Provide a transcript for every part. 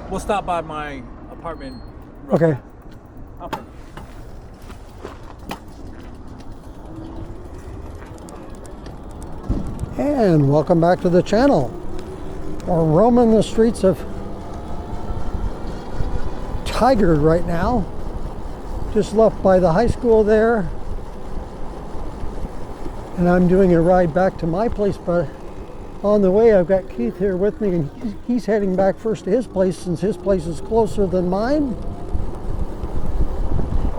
We'll stop by my apartment. Okay. Okay. And welcome back to the channel. We're roaming the streets of Tigard right now. Just left by the high school there. And I'm doing a ride back to my place, but on the way I've got Keith here with me, and he's heading back first to his place since his place is closer than mine.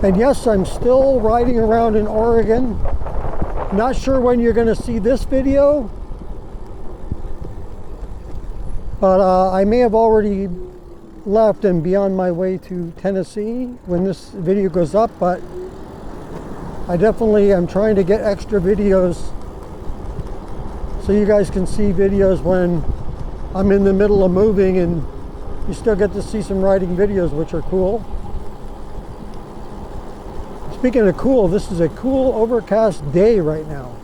And yes, I'm still riding around in Oregon. Not sure when you're going to see this video, but I may have already left and be on my way to Tennessee when this video goes up, but I definitely am trying to get extra videos so you guys can see videos when I'm in the middle of moving, and you still get to see some riding videos, which are cool. Speaking of cool, this is a cool overcast day right now.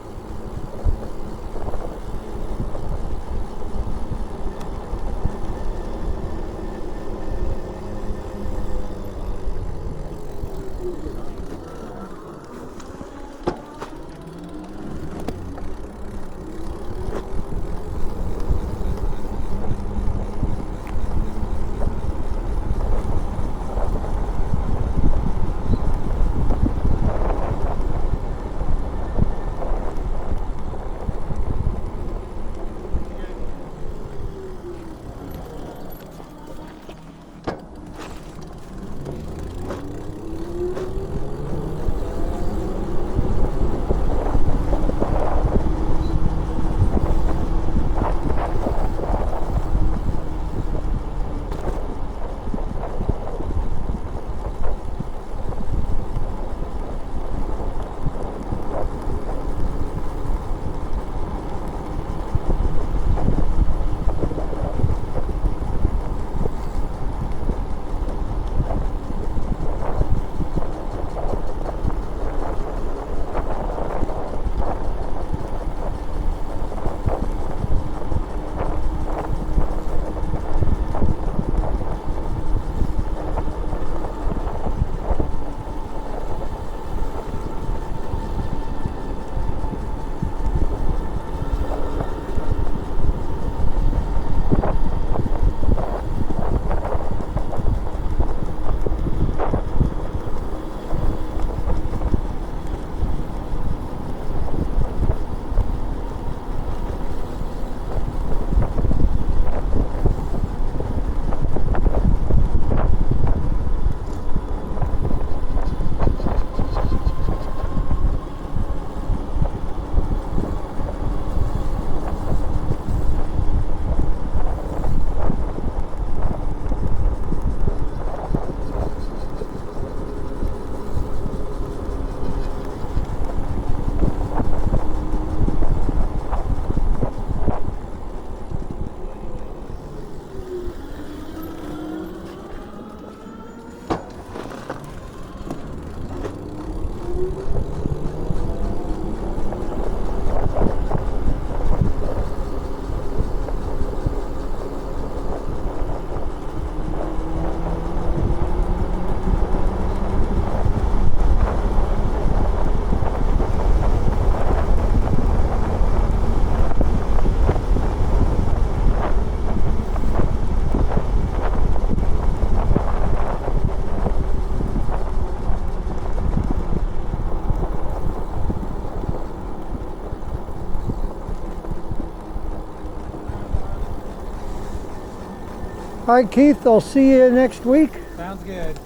All right, Keith, I'll see you next week. Sounds good.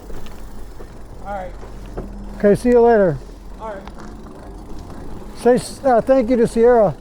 All right. Okay, see you later. All right. Say thank you to Sierra.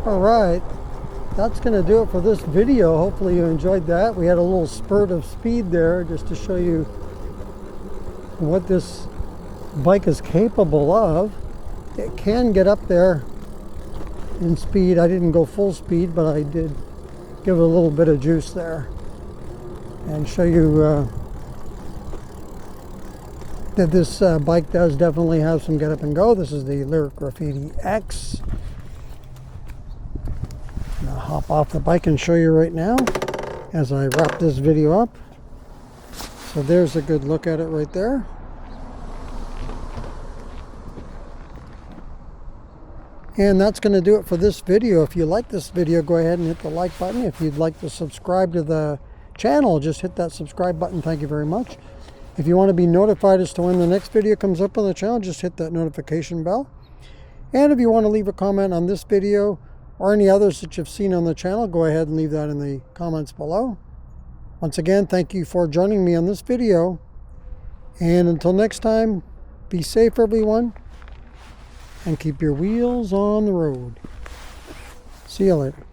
All right, that's going to do it for this video. Hopefully you enjoyed that. We had a little spurt of speed there just to show you what this bike is capable of. It can get up there in speed. I didn't go full speed, but I did give it a little bit of juice there and show you that this bike does definitely have some get up and go. This is the Lyric Graffiti X. I'm gonna hop off the bike and show you right now as I wrap this video up. So there's a good look at it right there. And that's going to do it for this video. If you like this video, go ahead and hit the like button. If you'd like to subscribe to the channel, just hit that subscribe button. Thank you very much. If you want to be notified as to when the next video comes up on the channel, just hit that notification bell. And if you want to leave a comment on this video or any others that you've seen on the channel, go ahead and leave that in the comments below. Once again, thank you for joining me on this video. And until next time, be safe, everyone. And keep your wheels on the road. See you later.